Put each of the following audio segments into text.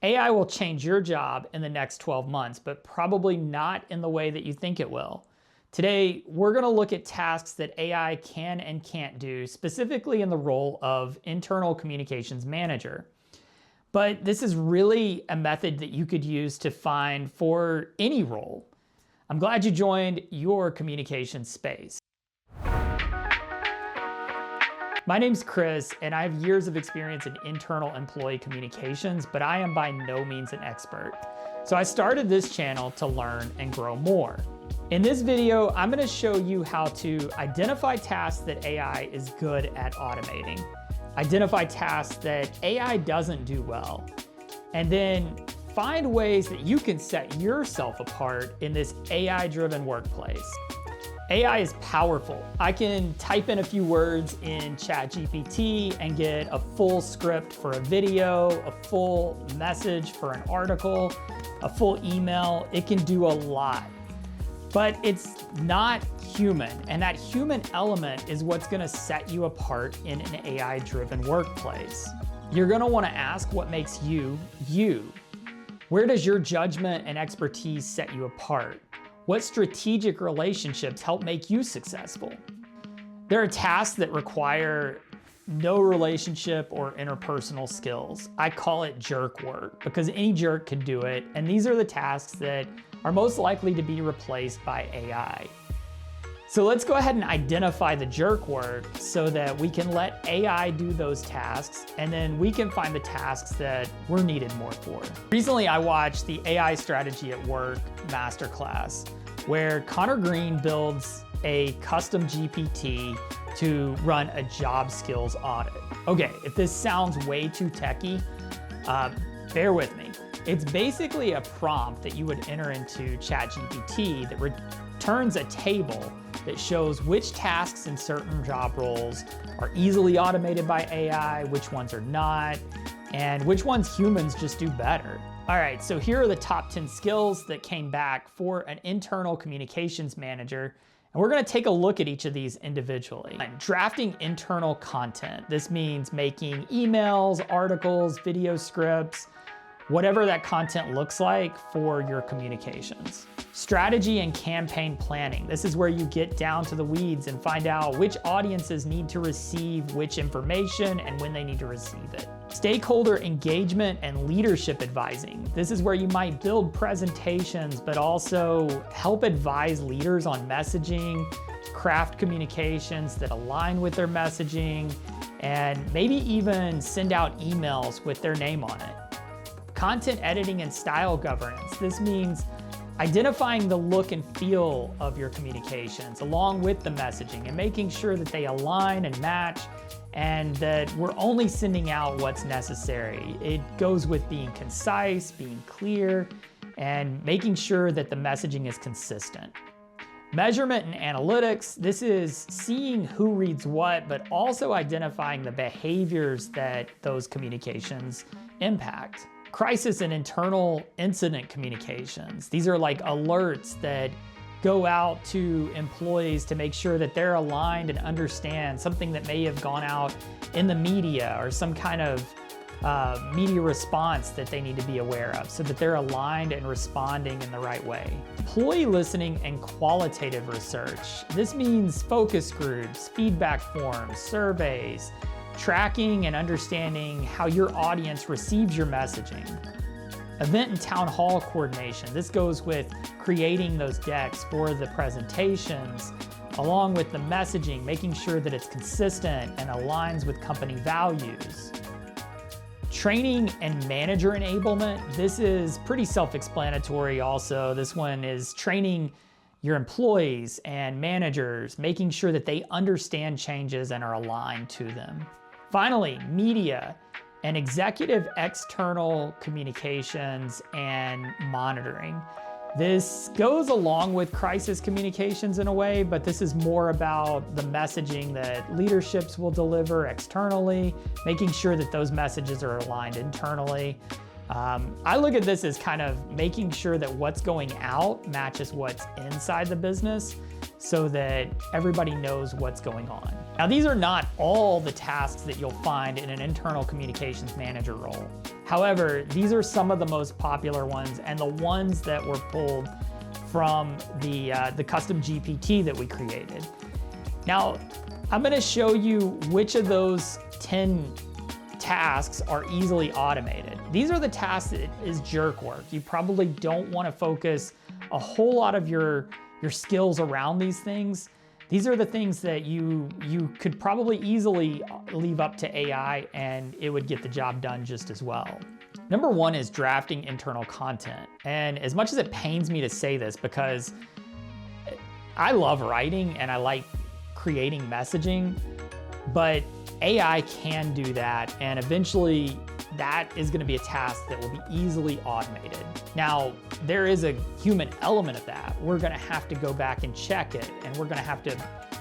AI will change your job in the next 12 months, but probably not in the way that you think it will. Today, we're going to look at tasks that AI can and can't do, specifically in the role of internal communications manager. But this is really a method that you could use to find for any role. I'm glad you joined your communication space. My name's Chris, and I have years of experience in internal employee communications, but I am by no means an expert. So I started this channel to learn and grow more. In this video, I'm going to show you how to identify tasks that AI is good at automating, identify tasks that AI doesn't do well, and then find ways that you can set yourself apart in this AI-driven workplace. AI is powerful. I can type in a few words in ChatGPT and get a full script for a video, a full message for an article, a full email. It can do a lot, but it's not human. And that human element is what's gonna set you apart in an AI-driven workplace. You're gonna wanna ask what makes you, you. Where does your judgment and expertise set you apart? What strategic relationships help make you successful? There are tasks that require no relationship or interpersonal skills. I call it jerk work because any jerk could do it, and these are the tasks that are most likely to be replaced by AI. So let's go ahead and identify the jerk work so that we can let AI do those tasks, and then we can find the tasks that we're needed more for. Recently, I watched the AI Strategy at Work Masterclass, where Connor Green builds a custom GPT to run a job skills audit. Okay, if this sounds way too techy, bear with me. It's basically a prompt that you would enter into ChatGPT that returns a table that shows which tasks in certain job roles are easily automated by AI, which ones are not, and which ones humans just do better. All right, so here are the top 10 skills that came back for an internal communications manager, and we're gonna take a look at each of these individually. Drafting internal content. This means making emails, articles, video scripts, whatever that content looks like for your communications. Strategy and campaign planning. This is where you get down to the weeds and find out which audiences need to receive which information and when they need to receive it. Stakeholder engagement and leadership advising. This is where you might build presentations, but also help advise leaders on messaging, craft communications that align with their messaging, and maybe even send out emails with their name on it. Content editing and style governance. This means identifying the look and feel of your communications along with the messaging and making sure that they align and match and that we're only sending out what's necessary. It goes with being concise, being clear, and making sure that the messaging is consistent. Measurement and analytics. This is seeing who reads what, but also identifying the behaviors that those communications impact. Crisis and internal incident communications. These are like alerts that go out to employees to make sure that they're aligned and understand something that may have gone out in the media or some kind of media response that they need to be aware of so that they're aligned and responding in the right way. Employee listening and qualitative research. This means focus groups, feedback forms, surveys, tracking and understanding how your audience receives your messaging. Event and town hall coordination. This goes with creating those decks for the presentations, along with the messaging, making sure that it's consistent and aligns with company values. Training and manager enablement. This is pretty self-explanatory also. This one is training your employees and managers, making sure that they understand changes and are aligned to them. Finally, media and executive external communications and monitoring. This goes along with crisis communications in a way, but this is more about the messaging that leaderships will deliver externally, making sure that those messages are aligned internally. I look at this as kind of making sure that what's going out matches what's inside the business so that everybody knows what's going on. Now, these are not all the tasks that you'll find in an internal communications manager role. However, these are some of the most popular ones and the ones that were pulled from the custom GPT that we created. Now, I'm gonna show you which of those 10 tasks are easily automated. These are the tasks that is jerk work. You probably don't wanna focus a whole lot of your skills around these things. These are the things that you could probably easily leave up to AI and it would get the job done just as well. Number one is drafting internal content. And as much as it pains me to say this, because I love writing and I like creating messaging, but AI can do that, and eventually that is going to be a task that will be easily automated. Now, there is a human element of that. We're going to have to go back and check it, and we're going to have to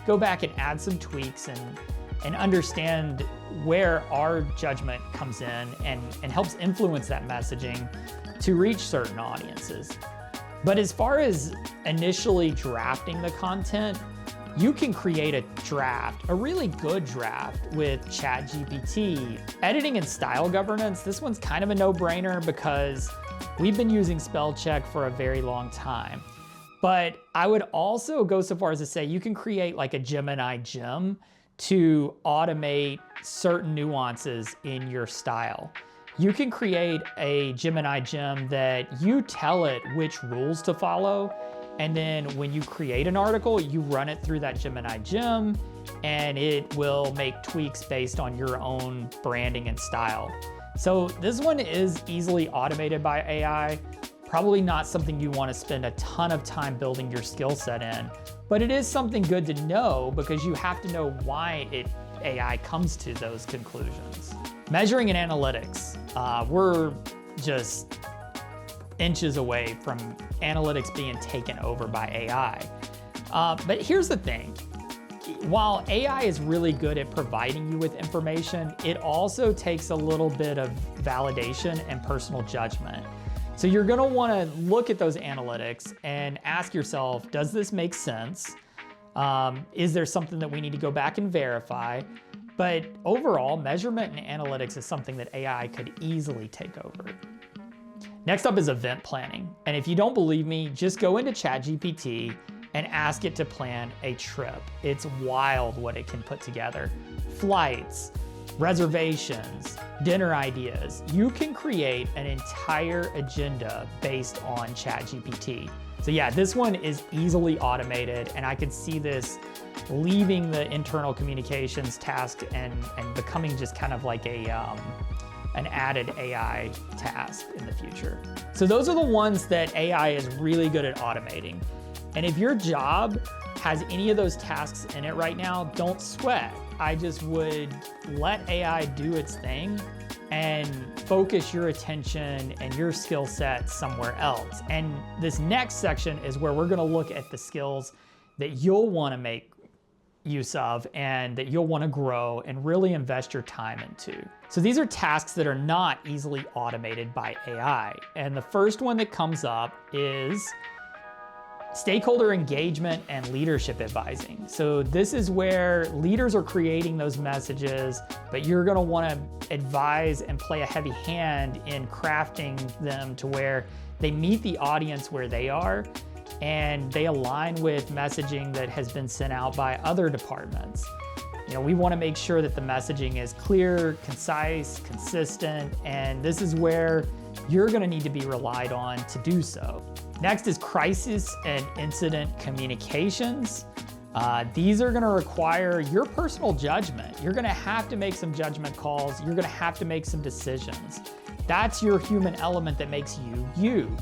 go back and add some tweaks and understand where our judgment comes in and helps influence that messaging to reach certain audiences. But as far as initially drafting the content, you can create a draft, a really good draft with ChatGPT. Editing and style governance, this one's kind of a no-brainer because we've been using spell check for a very long time. But I would also go so far as to say you can create like a Gemini gem to automate certain nuances in your style. You can create a Gemini gem that you tell it which rules to follow, and then when you create an article, you run it through that Gemini gem, and it will make tweaks based on your own branding and style. So this one is easily automated by AI. Probably not something you want to spend a ton of time building your skill set in, but it is something good to know because you have to know why AI comes to those conclusions. Measuring and analytics. We're just inches away from analytics being taken over by AI. But here's the thing. While AI is really good at providing you with information, it also takes a little bit of validation and personal judgment. So you're gonna wanna look at those analytics and ask yourself, does this make sense? Is there something that we need to go back and verify? But overall, measurement and analytics is something that AI could easily take over. Next up is event planning. And if you don't believe me, just go into ChatGPT and ask it to plan a trip. It's wild what it can put together. Flights, reservations, dinner ideas. You can create an entire agenda based on ChatGPT. So yeah, this one is easily automated, and I could see this leaving the internal communications task and becoming just kind of like an added AI task in the future. So those are the ones that AI is really good at automating. And if your job has any of those tasks in it right now, don't sweat. I just would let AI do its thing and focus your attention and your skill set somewhere else. And this next section is where we're gonna look at the skills that you'll wanna make use of and that you'll wanna grow and really invest your time into. So these are tasks that are not easily automated by AI. And the first one that comes up is stakeholder engagement and leadership advising. So this is where leaders are creating those messages, but you're gonna wanna advise and play a heavy hand in crafting them to where they meet the audience where they are and they align with messaging that has been sent out by other departments. You know, we wanna make sure that the messaging is clear, concise, consistent, and this is where you're gonna need to be relied on to do so. Next is crisis and incident communications. These are gonna require your personal judgment. You're gonna have to make some judgment calls. You're gonna have to make some decisions. That's your human element that makes you, you.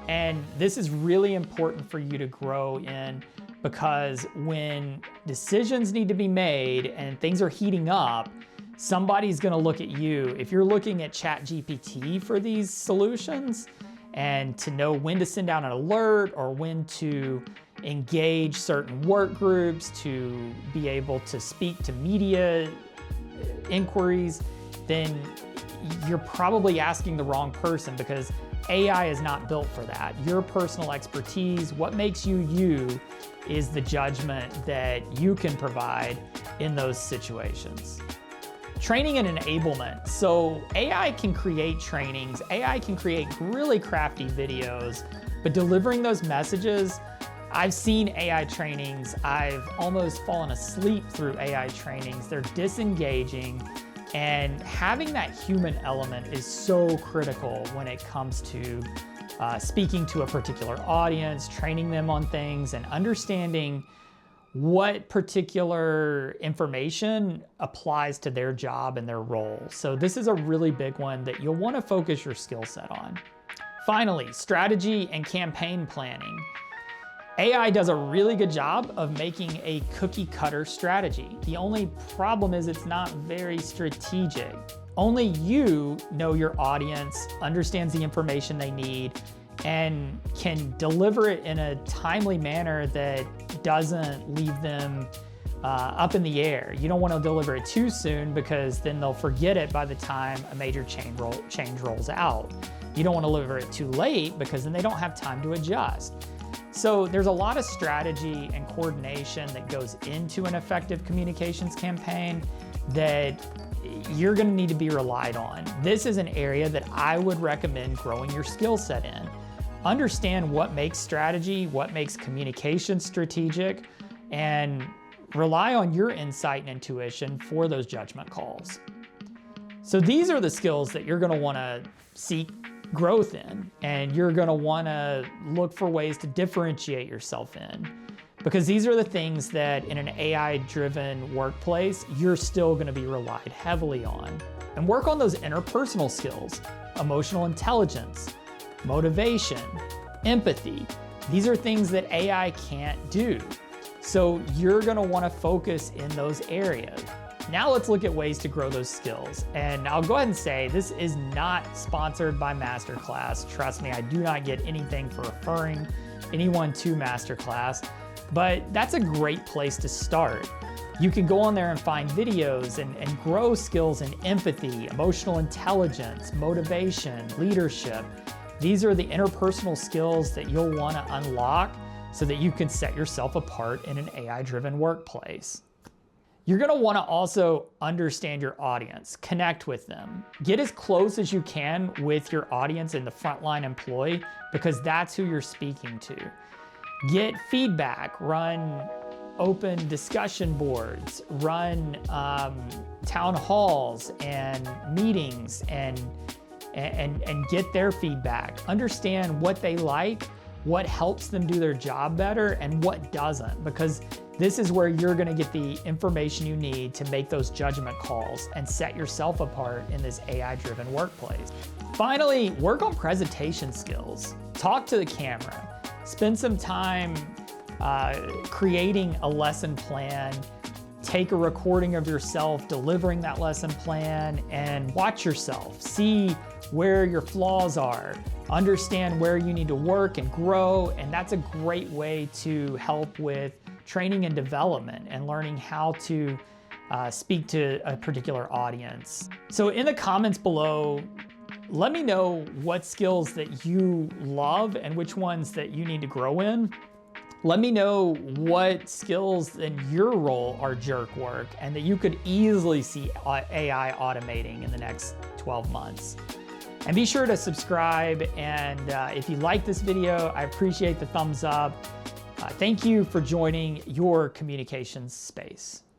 And this is really important for you to grow in because when decisions need to be made and things are heating up, somebody's gonna look at you. If you're looking at ChatGPT for these solutions, and to know when to send out an alert or when to engage certain work groups, to be able to speak to media inquiries, then you're probably asking the wrong person, because AI is not built for that. Your personal expertise, what makes you you, is the judgment that you can provide in those situations. Training and enablement. So AI can create trainings, AI can create really crafty videos, but delivering those messages, I've seen AI trainings, I've almost fallen asleep through AI trainings. They're disengaging, and having that human element is so critical when it comes to speaking to a particular audience, training them on things, and understanding what particular information applies to their job and their role. So this is a really big one that you'll want to focus your skill set on. Finally, strategy and campaign planning. AI does a really good job of making a cookie cutter strategy. The only problem is it's not very strategic. Only you know your audience, understands the information they need, and can deliver it in a timely manner that doesn't leave them up in the air. You don't want to deliver it too soon, because then they'll forget it by the time a major change rolls out. You don't want to deliver it too late, because then they don't have time to adjust. So there's a lot of strategy and coordination that goes into an effective communications campaign that you're going to need to be relied on. This is an area that I would recommend growing your skill set in. Understand what makes strategy, what makes communication strategic, and rely on your insight and intuition for those judgment calls. So these are the skills that you're going to want to seek growth in, and you're going to want to look for ways to differentiate yourself in, because these are the things that in an AI-driven workplace, you're still going to be relied heavily on. And work on those interpersonal skills, emotional intelligence, motivation, empathy. These are things that AI can't do. So you're going to want to focus in those areas. Now let's look at ways to grow those skills. And I'll go ahead and say this is not sponsored by Masterclass. Trust me, I do not get anything for referring anyone to Masterclass, but that's a great place to start. You can go on there and find videos and grow skills in empathy, emotional intelligence, motivation, leadership. These are the interpersonal skills that you'll want to unlock so that you can set yourself apart in an AI-driven workplace. You're going to want to also understand your audience, connect with them. Get as close as you can with your audience and the frontline employee, because that's who you're speaking to. Get feedback, run open discussion boards, run town halls and meetings, and get their feedback. Understand what they like, what helps them do their job better, and what doesn't, because this is where you're going to get the information you need to make those judgment calls and set yourself apart in this AI-driven workplace. Finally, work on presentation skills. Talk to the camera. Spend some time creating a lesson plan. Take a recording of yourself delivering that lesson plan and watch yourself. See where your flaws are. Understand where you need to work and grow, and that's a great way to help with training and development and learning how to speak to a particular audience. So in the comments below, let me know what skills that you love and which ones that you need to grow in. Let me know what skills in your role are jerk work and that you could easily see AI automating in the next 12 months. And be sure to subscribe, and if you like this video, I appreciate the thumbs up. Thank you for joining your communications space.